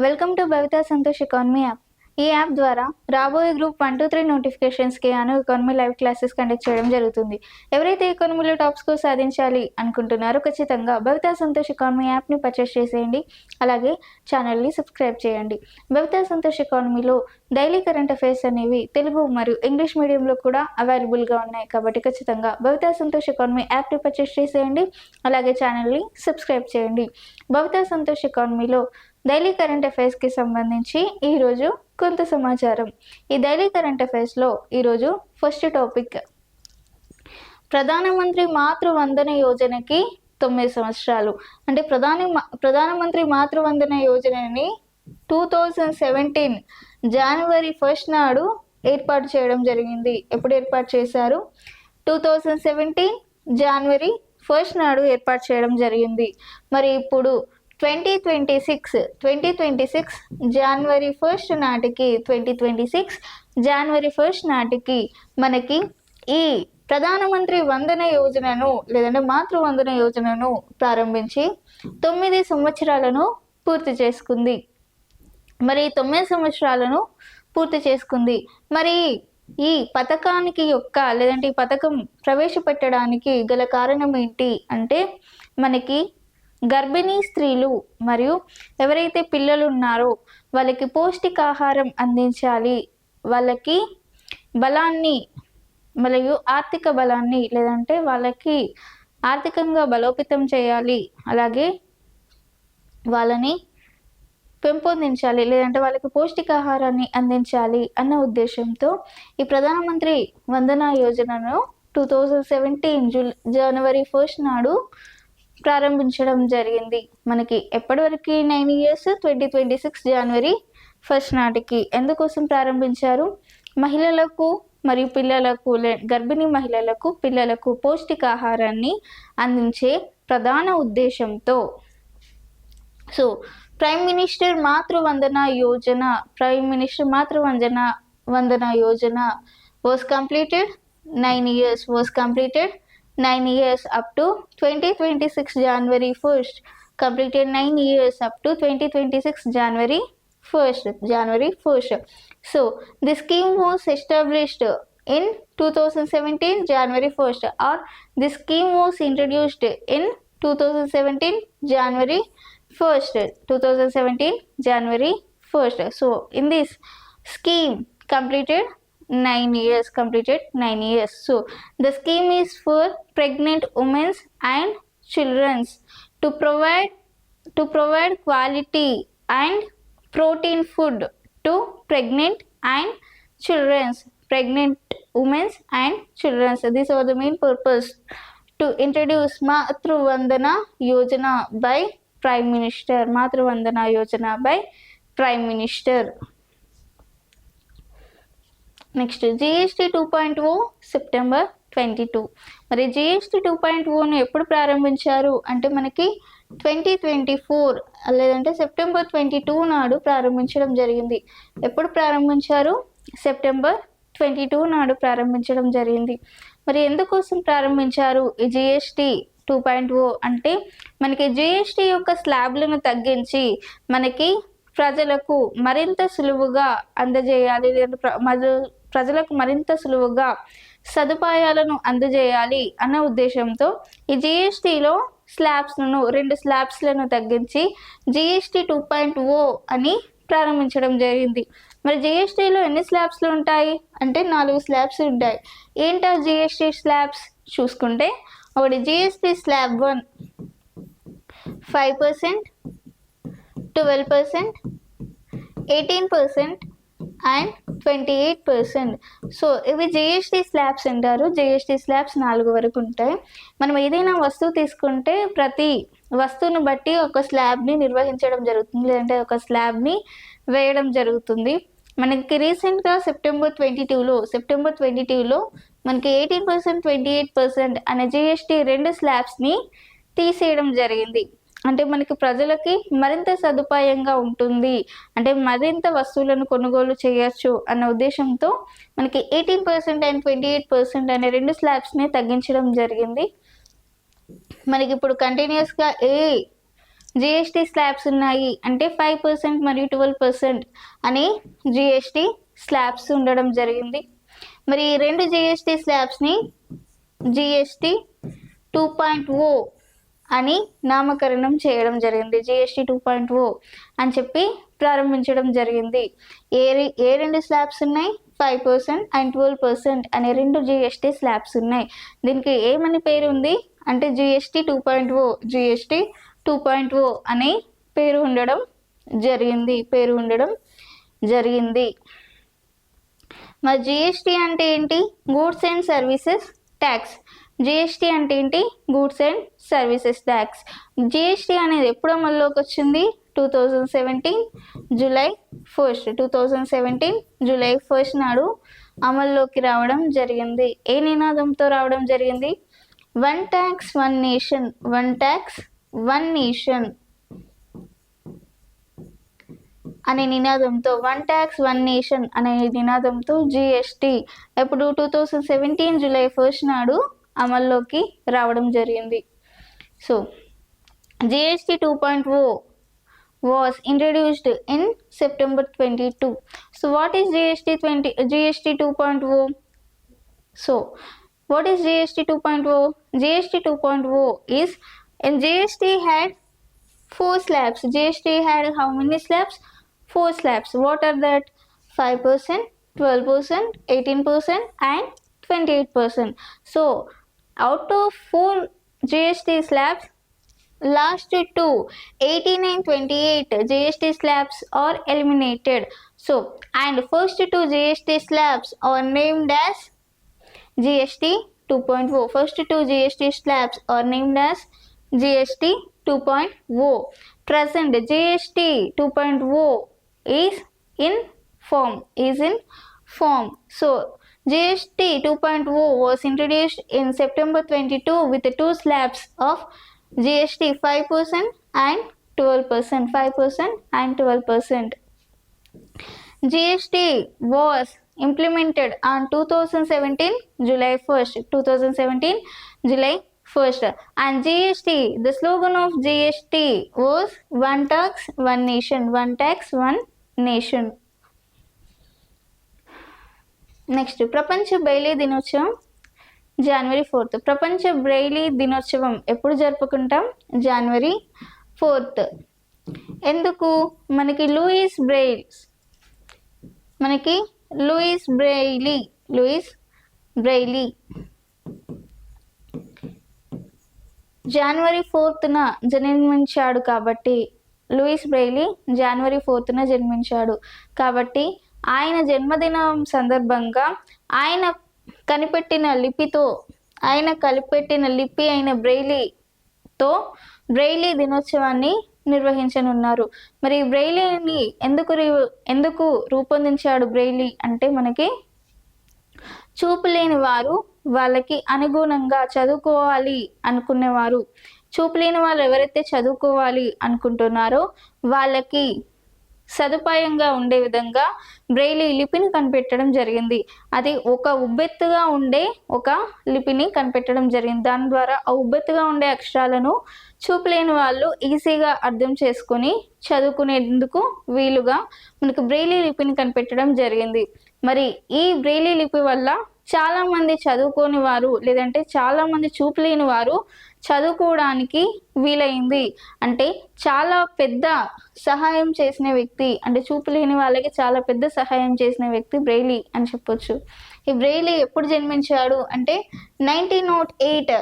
Welcome to Bhavitha Santosh economy app. ఈ app ద్వారా రాబోయే గ్రూప్ 1 to 3 నోటిఫికేషన్స్కి ఎకానమీ లైవ్ క్లాసెస్ కండక్ట్ చేయడం జరుగుతుంది. ఎవరైతే ఎకానమీలో టాప్ స్కోర్ సాధించాలి అనుకుంటున్నారో ఖచ్చితంగా భవితా సంతోష్ ఎకానమీ యాప్ని పర్చేస్ చేసేయండి. అలాగే ఛానల్ని సబ్స్క్రైబ్ చేయండి. భవితా సంతోష్ ఎకానమీలో డైలీ కరెంట్ అఫైర్స్ అనేవి తెలుగు మరియు ఇంగ్లీష్ మీడియంలో కూడా అవైలబుల్గా ఉన్నాయి. కాబట్టి ఖచ్చితంగా భవితా సంతోష్ ఎకానమీ యాప్ని పర్చేస్ చేసేయండి. అలాగే ఛానల్ని సబ్స్క్రైబ్ చేయండి. భవితా సంతోష్ ఎకానమీలో డైలీ కరెంట్ అఫైర్స్కి సంబంధించి ఈరోజు కొంత సమాచారం. ఈ డైలీ కరెంట్ అఫైర్స్లో ఈరోజు ఫస్ట్ టాపిక్, ప్రధానమంత్రి మాతృవందన యోజనకి 9 సంవత్సరాలు. అంటే ప్రధానమంత్రి మాతృవందన యోజనని 2017 జనవరి 1 నాడు ఏర్పాటు చేయడం జరిగింది. ఎప్పుడు ఏర్పాటు చేశారు? 2017 జనవరి 1 నాడు ఏర్పాటు చేయడం జరిగింది. మరి ఇప్పుడు 2026 జనవరి 1 నాటికి 2026 జనవరి 1 నాటికి మనకి ఈ ప్రధానమంత్రి వందన యోజనను లేదంటే మాతృవందన యోజనను ప్రారంభించి 9 సంవత్సరాలను పూర్తి చేసుకుంది. మరి 9 సంవత్సరాలను పూర్తి చేసుకుంది. మరి ఈ పథకానికి లేదంటే ఈ పథకం ప్రవేశపెట్టడానికి గల కారణం ఏంటి అంటే, మనకి గర్భిణీ స్త్రీలు మరియు ఎవరైతే పిల్లలు ఉన్నారో వాళ్ళకి పౌష్టికాహారం అందించాలి, వాళ్ళకి బలాన్ని మరియు ఆర్థిక బలాన్ని లేదంటే వాళ్ళకి ఆర్థికంగా బలోపేతం చేయాలి, అలాగే వాళ్ళని పెంపొందించాలి, లేదంటే వాళ్ళకి పౌష్టికాహారాన్ని అందించాలి అన్న ఉద్దేశంతో ఈ ప్రధానమంత్రి వందన యోజనను 2017 జనవరి 1 నాడు ప్రారంభించడం జరిగింది. మనకి ఎప్పటివరకు 9 ఇయర్స్, 2026 జనవరి 1 నాటికి. ఎందుకోసం ప్రారంభించారు? మహిళలకు మరియు పిల్లలకు, గర్భిణీ మహిళలకు, పిల్లలకు పౌష్టికాహారాన్ని అందించే ప్రధాన ఉద్దేశంతో. So prime minister Matru Vandana Yojana was completed 9 years up to 2026 January 1st. Completed 9 years up to 2026 January 1st. So the scheme was established in 2017 January 1st, or the scheme was introduced in 2017 January 1st. So in this scheme completed 9 years. So the scheme is for pregnant women and children to provide quality and protein food to pregnant women and children. So these are the main purpose to introduce Matruvandana Yojana by Prime Minister. Matruvandana Yojana by Prime Minister. Next GST 2.0 September 22. మరి GST 2.0ను ఎప్పుడు ప్రారంభించారు అంటే మనకి 2024 లేదంటే September 22 నాడు ప్రారంభించడం జరిగింది. ఎప్పుడు ప్రారంభించారు? సెప్టెంబర్ 22 నాడు ప్రారంభించడం జరిగింది. మరి ఎందుకోసం ప్రారంభించారు ఈ GST 2.0 అంటే, మనకి GST యొక్క స్లాబ్లను తగ్గించి మనకి ప్రజలకు మరింత సులువుగా అందజేయాలి, ప్రజలకు మరింత సులువుగా సదుపాయాలను అందజేయాలి అన్న ఉద్దేశంతో ఈ GSTలో స్లాబ్స్లను 2 స్లాబ్స్లను తగ్గించి GST 2.0 అని ప్రారంభించడం జరిగింది. మరి GSTలో ఎన్ని స్లాబ్స్లు ఉంటాయి అంటే 4 స్లాబ్స్ ఉంటాయి. ఏంటా GST స్లాబ్స్ చూసుకుంటే, ఒకటి GST స్లాబ్ 1 5%, 12%, 18% అండ్ 28%. సో ఇవి GST స్లాబ్స్ అంటారు. GST స్లాబ్స్ 4 వరకు ఉంటాయి. మనం ఏదైనా వస్తువు తీసుకుంటే ప్రతి వస్తువును బట్టి ఒక స్లాబ్ని నిర్వహించడం జరుగుతుంది, లేదంటే ఒక స్లాబ్ని వేయడం జరుగుతుంది. మనకి రీసెంట్గా సెప్టెంబర్ 22లో మనకి 18%, 28% అనే GST 2 స్లాబ్స్ని తీసేయడం జరిగింది. అంటే మనకి ప్రజలకి మరింత సదుపాయంగా ఉంటుంది, అంటే మరింత వస్తువులను కొనుగోలు చేయొచ్చు అన్న ఉద్దేశంతో మనకి 18% అండ్ 28% అనే 2 స్లాబ్స్ని తగ్గించడం జరిగింది. మనకి ఇప్పుడు కంటిన్యూస్గా ఏ జిఎస్టీ స్లాబ్స్ ఉన్నాయి అంటే 5% మరియు 12% అని జిఎస్టీ స్లాబ్స్ ఉండడం జరిగింది. మరి ఈ రెండు జిఎస్టీ స్లాబ్స్ని జిఎస్టీ 2.0 అని నామకరణం చేయడం జరిగింది. జిఎస్టీ 2.0 అని చెప్పి ప్రారంభించడం జరిగింది. ఏ రెండు స్లాబ్స్ ఉన్నాయి? 5% అండ్ 12% అనే రెండు జిఎస్టీ స్లాబ్స్ ఉన్నాయి. దీనికి ఏమని పేరు ఉంది అంటే జిఎస్టీ 2.0, జిఎస్టీ 2.0 అనే పేరు ఉండడం జరిగింది. మరి జిఎస్టీ అంటే ఏంటి? Goods and services tax. GST అంటే ఏంటి? Goods and services tax. GST అనేది ఎప్పుడు అమల్లోకి వచ్చింది? 2017 జూలై 1. 2017 జూలై 1 నాడు అమల్లోకి రావడం జరిగింది. ఏ నినాదంతో రావడం జరిగింది? One tax one nation, one tax one nation అనే నినాదంతో, వన్ ట్యాక్స్ వన్ నేషన్ అనే నినాదంతో జిఎస్టీ ఎప్పుడు 2017 జూలై 1 నాడు అమల్లోకి రావడం జరిగింది. So GST 2.0 was introduced in September 22. So what is GST 2.0? So what is GST 2.0? GST 2.0 is, and GST had 4 slabs. GST had how many slabs? 4 slabs. What are that? 5%, 12%, 18% and 28%. So out of 4 GST slabs, last 2 18 and 28 GST slabs are eliminated. So and first 2 GST slabs are named as GST 2.0. First 2 GST slabs are named as GST 2.0. Present GST 2.0 is in form. So GST 2.0 was introduced in September 22 with the 2 slabs of GST 5% and 12%. 5% and 12%. GST was implemented on 2017 July 1st. 2017 July 1st. And GST, the slogan of GST was one tax one nation. One tax one nation. Next ప్రపంచ Braille దినోత్సవం జనవరి 4. ప్రపంచ Braille దినోత్సవం ఎప్పుడు జరుపుకుంటాం? జనవరి 4. ఎందుకు? మనకి Louis Braille జనవరి 4న జన్మించాడు కాబట్టి, లూయిస్ బ్రెయిలీ జనవరి 4న జన్మించాడు కాబట్టి ఆయన జన్మదినం సందర్భంగా ఆయన కనిపెట్టిన లిపి అయిన బ్రెయిలీతో బ్రెయిలీ దినోత్సవాన్ని నిర్వహించనున్నారు. మరి బ్రెయిలీని ఎందుకు రూపొందించాడు బ్రెయిలీ అంటే, మనకి చూపు లేని వారు వాళ్ళకి అనుగుణంగా చదువుకోవాలి అనుకునేవారు, చూపు లేని వాళ్ళు ఎవరైతే చదువుకోవాలి అనుకుంటున్నారో వాళ్ళకి సదుపాయంగా ఉండే విధంగా బ్రెయిలీ లిపిని కనిపెట్టడం జరిగింది. అది ఒక ఉబ్బెత్తుగా ఉండే ఒక లిపిని కనిపెట్టడం జరిగింది. దాని ద్వారా ఆ ఉబ్బెత్తుగా ఉండే అక్షరాలను చూపులేని వాళ్ళు ఈజీగా అర్థం చేసుకొని చదువుకునేందుకు వీలుగా మనకు బ్రెయిలీ లిపిని కనిపెట్టడం జరిగింది. మరి ఈ బ్రెయిలీ లిపి వల్ల చాలామంది చదువుకోని వారు లేదంటే చాలామంది చూపులేని వారు చదువుకోవడానికి వీలైంది. అంటే చాలా పెద్ద సహాయం చేసిన వ్యక్తి, అంటే చూపులేని వాళ్ళకి చాలా పెద్ద సహాయం చేసిన వ్యక్తి బ్రెయిలీ అని చెప్పొచ్చు. ఈ బ్రెయిలీ ఎప్పుడు జన్మించాడు అంటే 1908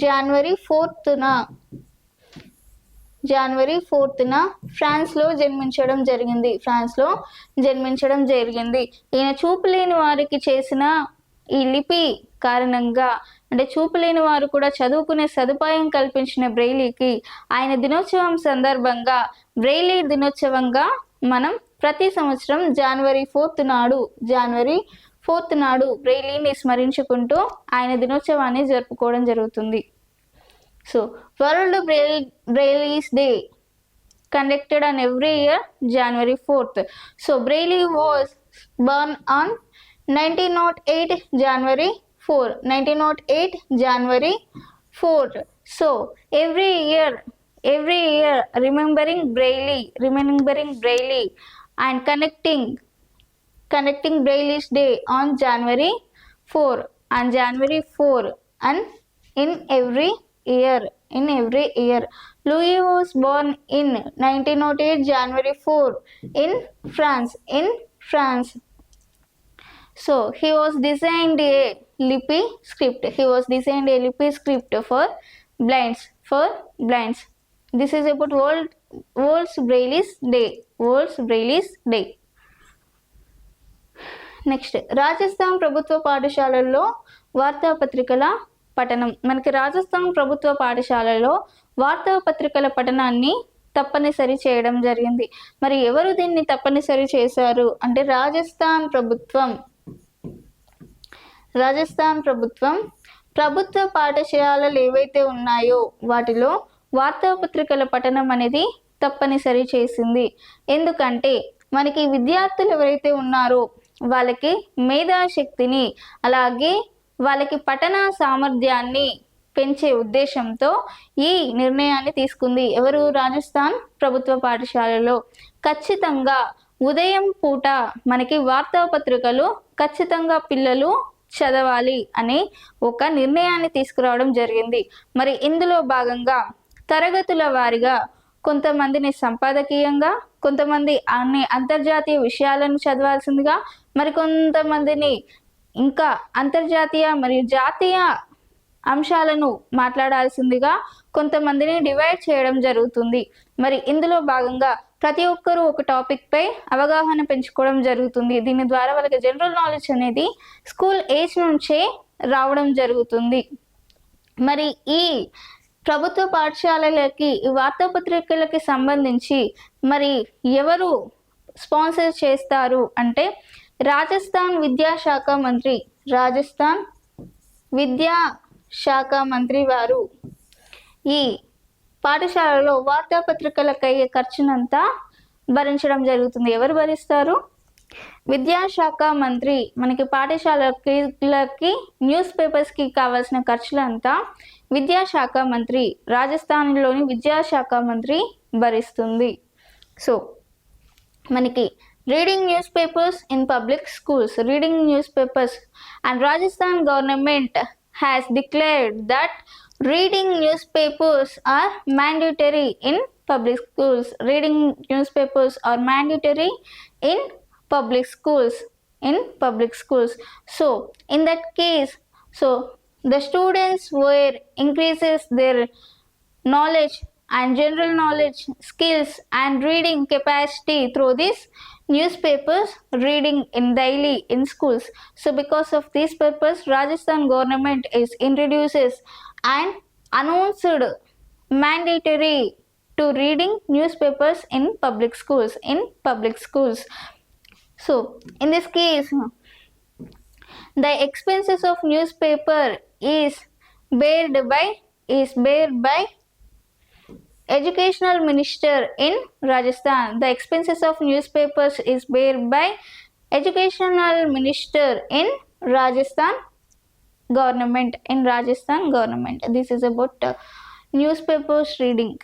జనవరి 4న ఫ్రాన్స్లో జన్మించడం జరిగింది. ఈయన చూపులేని వారికి చేసిన ఈ లిపి కారణంగా, అంటే చూపులేని వారు కూడా చదువుకునే సదుపాయం కల్పించిన బ్రెయిలీకి ఆయన దినోత్సవం సందర్భంగా బ్రెయిలీ దినోత్సవంగా మనం ప్రతి సంవత్సరం జనవరి 4th నాడు బ్రెయిలీని స్మరించుకుంటూ ఆయన దినోత్సవాన్ని జరుపుకోవడం జరుగుతుంది. So world Braille's day conducted on every year January 4th. So Braille was born on 1908 January 4. 1908 January 4. So every year remembering Braille and connecting Braille's Day on January 4, and in every year. Louis was born in 1908 January 4 in France. So he was designed a Lippy script. For blinds. This is about World's Braille's Day. Next Rajasthan ప్రభుత్వ పాఠశాలల్లో వార్తాపత్రికల పఠనం. మనకి రాజస్థాన్ ప్రభుత్వ పాఠశాలలో వార్తాపత్రికల పఠనాన్ని తప్పనిసరి చేయడం జరిగింది. మరి ఎవరు దీన్ని తప్పనిసరి చేశారు అంటే రాజస్థాన్ ప్రభుత్వం ప్రభుత్వ పాఠశాలలు ఏవైతే ఉన్నాయో వాటిలో వార్తాపత్రికల పఠనం అనేది తప్పనిసరి చేసింది. ఎందుకంటే మనకి విద్యార్థులు ఎవరైతే ఉన్నారో వాళ్ళకి మేధాశక్తిని అలాగే వాళ్ళకి పఠన సామర్థ్యాన్ని పెంచే ఉద్దేశంతో ఈ నిర్ణయాన్ని తీసుకుంది. ఎవరు? రాజస్థాన్ ప్రభుత్వ పాఠశాలలో ఖచ్చితంగా ఉదయం పూట మనకి వార్తాపత్రికలు ఖచ్చితంగా పిల్లలు చదవాలి అనే ఒక నిర్ణయాన్ని తీసుకురావడం జరిగింది. మరి ఇందులో భాగంగా తరగతుల వారీగా కొంతమందిని సంపాదకీయంగా, కొంతమంది అన్ని అంతర్జాతీయ విషయాలను చదవాల్సిందిగా, మరి కొంతమందిని ఇంకా అంతర్జాతీయ మరియు జాతీయ అంశాలను మాట్లాడాల్సిందిగా కొంతమందిని డివైడ్ చేయడం జరుగుతుంది. మరి ఇందులో భాగంగా ప్రతి ఒక్కరూ ఒక టాపిక్ పై అవగాహన పెంచుకోవడం జరుగుతుంది. దీని ద్వారా వాళ్ళకి జనరల్ నాలెడ్జ్ అనేది స్కూల్ ఏజ్ నుంచే రావడం జరుగుతుంది. మరి ఈ ప్రభుత్వ పాఠశాలలకి ఈ వార్తాపత్రికలకి సంబంధించి మరి ఎవరు స్పాన్సర్ చేస్తారు అంటే రాజస్థాన్ విద్యాశాఖ మంత్రి వారు ఈ పాఠశాలలో వార్తాపత్రికలకు అయ్యే ఖర్చునంతా భరించడం జరుగుతుంది. ఎవరు భరిస్తారు? విద్యాశాఖ మంత్రి. మనకి పాఠశాలకి న్యూస్ పేపర్స్కి కావాల్సిన ఖర్చులంతా విద్యాశాఖ మంత్రి, రాజస్థాన్లోని విద్యాశాఖ మంత్రి భరిస్తుంది. సో మనకి reading news papers in public schools, and Rajasthan government has declared that reading newspapers are mandatory in public schools. So in that case, the students were increases their knowledge and general knowledge skills and reading capacity through this newspapers reading in daily in schools. So because of this purpose, Rajasthan government is introduces and announced mandatory to reading newspapers in public schools. So in this case, the expenses of newspaper is bared by Educational Minister in Rajasthan. The expenses of newspapers is bared by Educational Minister in Rajasthan government. This is about newspapers reading.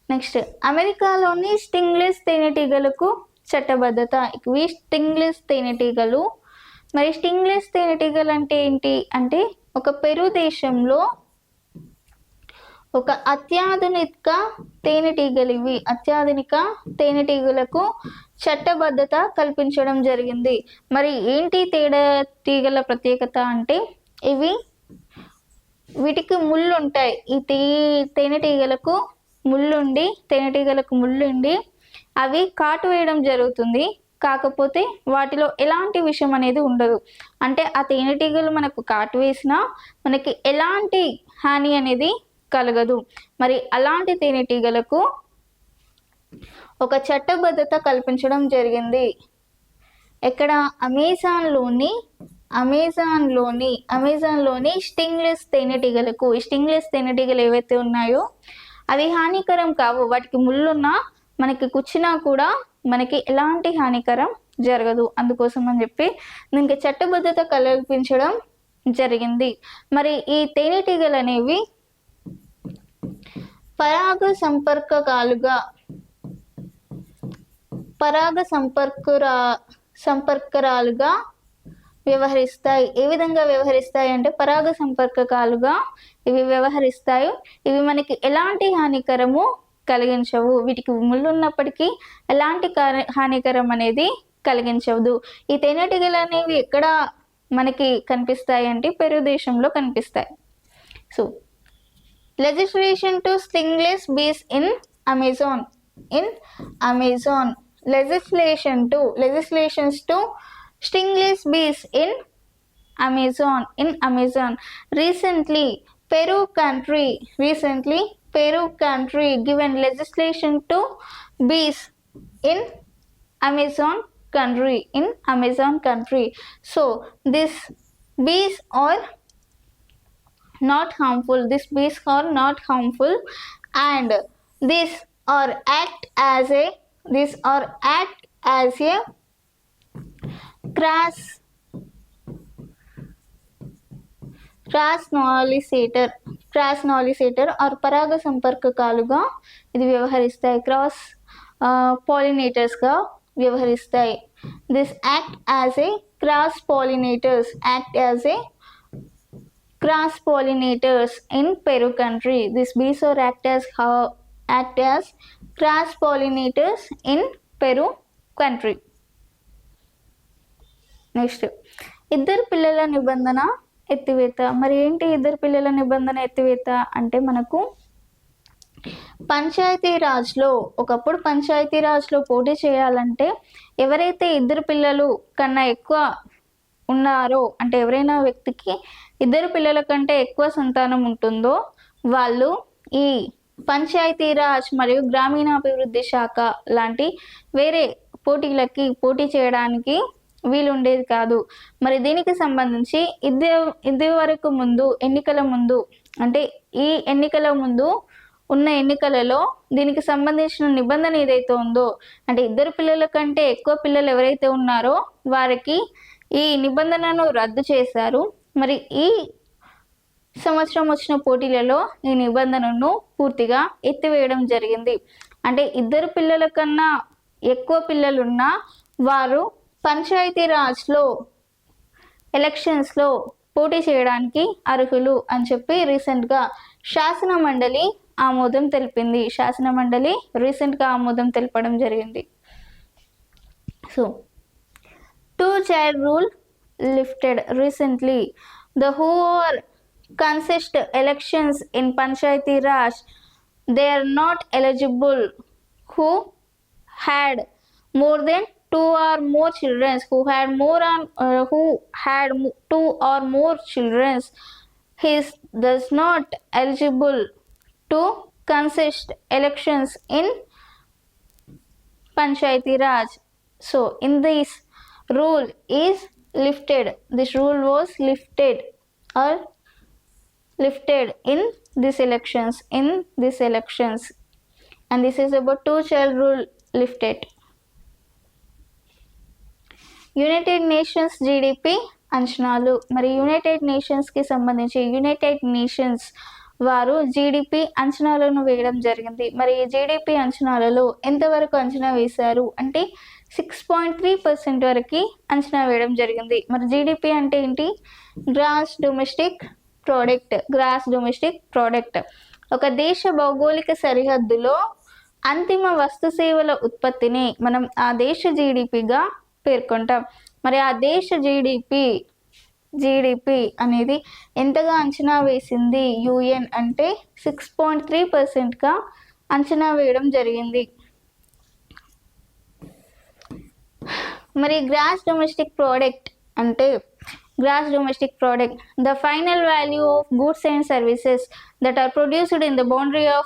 Next అమెరికాలోని stingless తేనెటీగలకు చట్టబద్ధత. ఇవి stingless తేనెటీగలు. మరి stingless తేనెటీగలు అంటే ఏంటి అంటే ఒక పెరు దేశంలో ఒక అత్యాధునిక తేనెటీగలకు చట్టబద్ధత కల్పించడం జరిగింది. మరి ఏంటి తేనెటీగల ప్రత్యేకత అంటే వీటికి ముళ్ళు ఉంటాయి. ఈ తేనెటీగలకు ముళ్ళుండి అవి కాటు వేయడం జరుగుతుంది. కాకపోతే వాటిలో ఎలాంటి విషం అనేది ఉండదు. అంటే ఆ తేనెటీగలు మనకు కాటు వేసినా మనకి ఎలాంటి హాని అనేది కలగదు. మరి అలాంటి తేనెటీగలకు ఒక చట్టబద్ధత కల్పించడం జరిగింది. ఎక్కడ? అమెజాన్లోని స్టింగ్లెస్ తేనెటీగలకు. ఈ స్టింగ్లెస్ తేనెటీగలు ఏవైతే ఉన్నాయో అవి హానికరం కావు. వాటికి ముళ్ళున్నా మనకి కుచ్చినా కూడా మనకి ఎలాంటి హానికరం జరగదు. అందుకోసం అని చెప్పి దీనికి చట్టబద్ధత కల్పించడం జరిగింది. మరి ఈ తేనెటీగలు అనేవి పరాగ సంపర్కరాలుగా వ్యవహరిస్తాయి. ఏ విధంగా వ్యవహరిస్తాయి అంటే పరాగ సంపర్కకాలుగా ఇవి వ్యవహరిస్తాయి. ఇవి మనకి ఎలాంటి హానికరము కలిగించవు. వీటికి ముళ్ళు ఉన్నప్పటికీ ఎలాంటి హానికరం అనేది కలిగించవదు. ఈ తేనెటీగలు అనేవి ఎక్కడ మనకి కనిపిస్తాయి అంటే పెరు దేశంలో కనిపిస్తాయి. So legislation to stingless bees in Amazon. Legislations to stingless bees in Amazon. Recently Peru country given legislation to bees in Amazon country. So these bees are not harmful. And these are act as a cross pollinator or పరాగ సంపర్కకాలుగా ఇది వ్యవహరిస్తాయి. Cross పాలినేటర్స్గా వ్యవహరిస్తాయి. This act as a cross pollinators in Peru country. These bees are act as cross pollinators in Peru country. Next ఇద్దరు పిల్లల నిబంధన ఎత్తివేత. మరి ఏంటి ఇద్దరు పిల్లల నిబంధన ఎత్తివేత అంటే మనకు ఒకప్పుడు పంచాయతీరాజ్లో పోటీ చేయాలంటే ఎవరైతే ఇద్దరు పిల్లలు కన్నా ఎక్కువ ఉన్నారో అంటే ఎవరైనా వ్యక్తికి ఇద్దరు పిల్లల కంటే ఎక్కువ సంతానం ఉంటుందో వాళ్ళు ఈ పంచాయతీరాజ్ మరియు గ్రామీణాభివృద్ధి శాఖ లాంటి వేరే పోటీ చేయడానికి వీలుండేది కాదు. మరి దీనికి సంబంధించి ఇదివరకు ముందు ఎన్నికల ముందు అంటే ఈ ఎన్నికల ముందు ఉన్న ఎన్నికలలో దీనికి సంబంధించిన నిబంధన ఏదైతే ఉందో అంటే ఇద్దరు పిల్లల కంటే ఎక్కువ పిల్లలు ఎవరైతే ఉన్నారో వారికి ఈ నిబంధనను రద్దు చేశారు. మరి ఈ సంవత్సరం వచ్చిన పోటీలలో ఈ నిబంధనను పూర్తిగా ఎత్తివేయడం జరిగింది. అంటే ఇద్దరు పిల్లల కన్నా ఎక్కువ పిల్లలున్నా వారు పంచాయతీరాజ్లో ఎలక్షన్స్లో పోటీ చేయడానికి అర్హులు అని చెప్పి రీసెంట్గా శాసన మండలి రీసెంట్గా ఆమోదం తెలపడం జరిగింది. So 2-child rule lifted recently. The who are contest elections in Panchayati Raj, they are not eligible who had more than 2 or more children. Who had 2 or more children, he is thus not eligible to contest elections in Panchayati Raj. So in this rule is lifted. This rule was lifted in these elections. And this is about 2-child rule lifted. United nations GDP అంచనాలు. మరి United నేషన్స్కి సంబంధించి United nations వారు GDP అంచనాలను వేయడం జరిగింది. మరి ఈ GDP అంచనాలలో ఎంతవరకు అంచనా వేశారు అంటే 6.3% వరకు అంచనా వేయడం జరిగింది. మరి జీడిపి అంటే ఏంటి? Gross domestic product. ఒక దేశ భౌగోళిక సరిహద్దులో అంతిమ వస్తు సేవల ఉత్పత్తిని మనం ఆ దేశ జీడిపిగా పేర్కొంటాం. మరి ఆ దేశ జీడిపి అనేది ఎంతగా అంచనా వేసింది యుఎన్ అంటే 6.3%గా అంచనా వేయడం జరిగింది. మరి గ్రాస్ డొమెస్టిక్ ప్రోడక్ట్ అంటే the final value of goods and services that are produced in the boundary of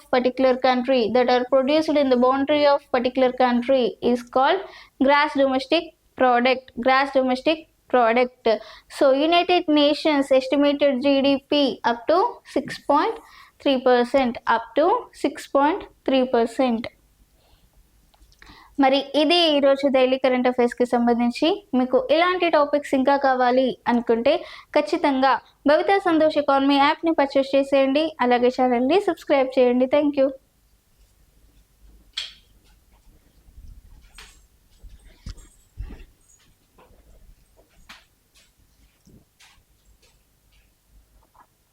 particular country is called gross domestic product. So United Nations estimated GDP up to 6.3%. మరి ఇది ఈరోజు daily current అఫైర్స్కి సంబంధించి. మీకు ఇలాంటి topics ఇంకా కావాలి అనుకుంటే ఖచ్చితంగా భవితా సంతోష్ ఎకానమీ యాప్ని పర్చేస్ చేసేయండి. అలాగే ఛానల్ని సబ్స్క్రైబ్ చేయండి. Thank you.